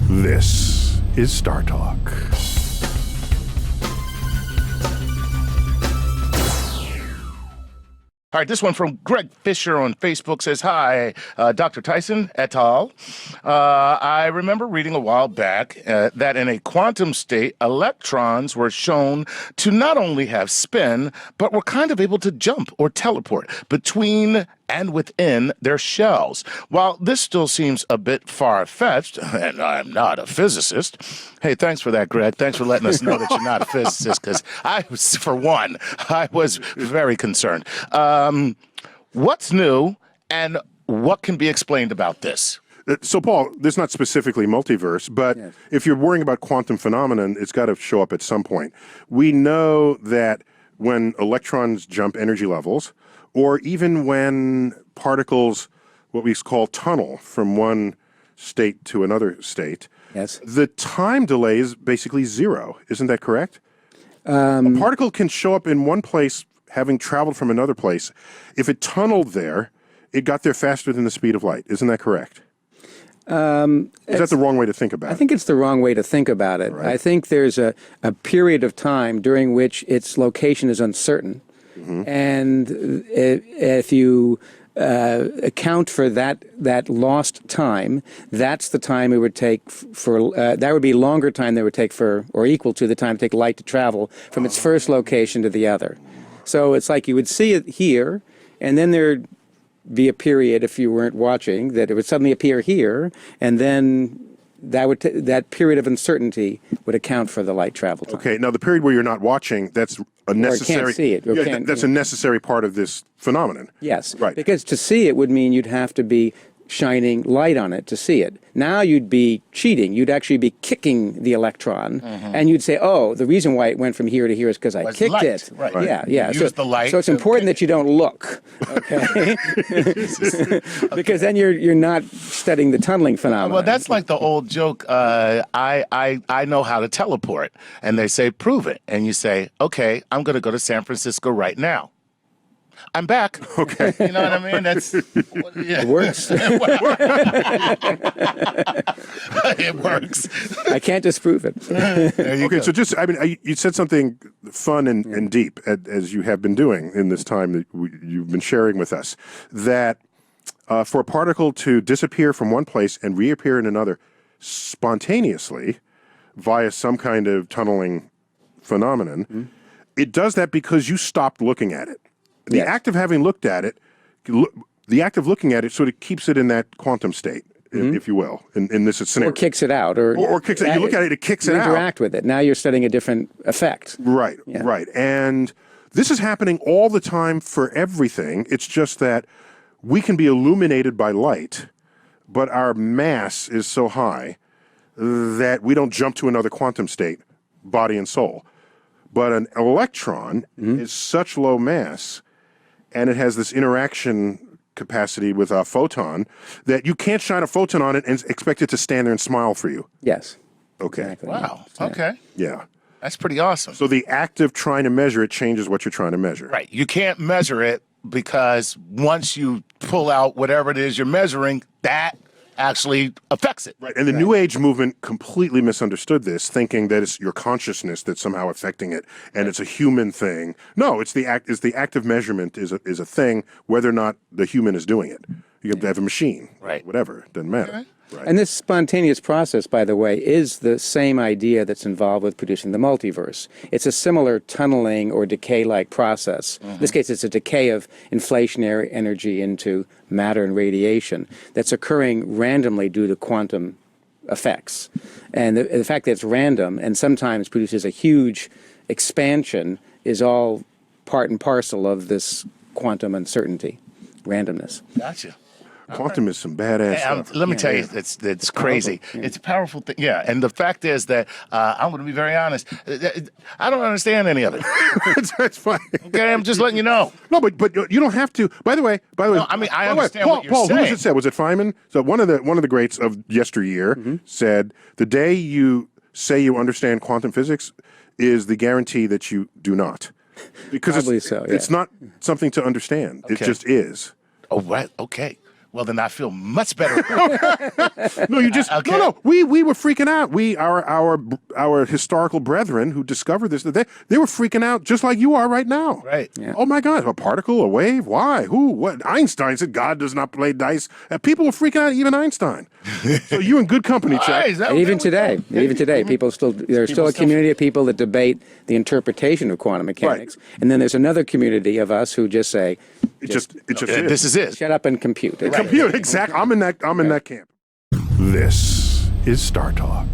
This is Star Talk. All right, this one from Greg Fisher on Facebook says, hi, Dr. Tyson et al. I remember reading a while back that in a quantum state, electrons were shown to not only have spin, but were kind of able to jump or teleport between and within their shells. While this still seems a bit far-fetched, and I'm not a physicist, hey, thanks for that, Greg. Thanks for letting us know that you're not a physicist, because I was, for one, I was very concerned. What's new, and what can be explained about this? So, Paul, this is not specifically multiverse, but yes, if you're worrying about quantum phenomenon, it's got to show up at some point. We know that when electrons jump energy levels, or even when particles, what we call tunnel from one state to another state, yes, the time delay is basically zero. Isn't that correct? A particle can show up in one place having traveled from another place. If it tunneled there, it got there faster than the speed of light. Isn't that correct? Is that the wrong way to think about it? I think it's the wrong way to think about it. Right. I think there's a period of time during which its location is uncertain. And if you account for that lost time, that's the time it would take for, that would be longer time than it would take for, or equal to the time it would take light to travel from its first location to the other. So it's like you would see it here, and then there'd be a period, if you weren't watching, that it would suddenly appear here, and then that period of uncertainty would account for the light travel time. Okay, now the period where you're not watching, that's a necessary. Or can't see it. Or yeah, that's a necessary part of this phenomenon. Yes, right. Because to see it would mean you'd have to be shining light on it to see it. Now you'd be cheating. You'd actually be kicking the electron, and you'd say, "Oh, the reason why it went from here to here is because I kicked light. it." Right. Yeah, yeah. Use the light. So it's important that you don't look, okay? Because then you're not studying the tunneling phenomenon. Well, that's like the old joke. I know how to teleport, and they say, "Prove it," and you say, "Okay, I'm going to go to San Francisco right now." I'm back. Okay. You know what I mean? That's yeah. It works. It works. I can't disprove it. Okay, go. So just, I mean, you said something fun and deep, as you have been doing in this time that you've been sharing with us, that for a particle to disappear from one place and reappear in another spontaneously via some kind of tunneling phenomenon, it does that because you stopped looking at it. The act of having looked at it, the act of looking at it sort of keeps it in that quantum state, if you will, in this scenario. Or kicks it out. Or kicks it. You look at it, it kicks it out. You interact with it. Now you're studying a different effect. Right, right. And this is happening all the time for everything. It's just that we can be illuminated by light, but our mass is so high that we don't jump to another quantum state, body and soul. But an electron is such low mass, and it has this interaction capacity with a photon that you can't shine a photon on it and expect it to stand there and smile for you. Yes. Okay. Exactly. Wow. Yeah. Okay. Yeah. That's pretty awesome. So the act of trying to measure it changes what you're trying to measure. Right. You can't measure it because once you pull out whatever it is you're measuring, that actually affects it. Right. And the New Age movement completely misunderstood this, thinking that it's your consciousness that's somehow affecting it, and it's a human thing. No, it's the act. Is the act of measurement is a thing, whether or not the human is doing it. You have to have a machine, right? Whatever, doesn't matter. Okay. Right. And this spontaneous process, by the way, is the same idea that's involved with producing the multiverse. It's a similar tunneling or decay-like process. In this case, it's a decay of inflationary energy into matter and radiation that's occurring randomly due to quantum effects. And the fact that it's random and sometimes produces a huge expansion is all part and parcel of this quantum uncertainty, randomness. Gotcha. Quantum is some badass stuff. Let me tell you, it's crazy. It's a powerful thing. Yeah, and the fact is that I'm going to be very honest. I don't understand any of it. That's fine. Okay, I'm just letting you know. No, but you don't have to. By the way, no, I mean I understand what you're Paul, saying. who was it said? Was it Feynman? So one of the greats of yesteryear said, "The day you say you understand quantum physics is the guarantee that you do not." Because Probably so, yeah. it's not something to understand. Okay. It just is. Oh, right. Okay. Well, then I feel much better. No, you just Okay. no. We were freaking out. Our historical brethren who discovered this, they were freaking out just like you are right now. Right. Yeah. Oh my God, a particle, a wave? Why? Who? What? Einstein said God does not play dice. People were freaking out, even Einstein. So you're in good company, Chuck. Hey, is that- And even today, there's still a community of people that debate the interpretation of quantum mechanics, and then there's another community of us who just say, It just This is it. "Shut up and compute." Compute, exactly. I'm in that camp. This is Star Talk.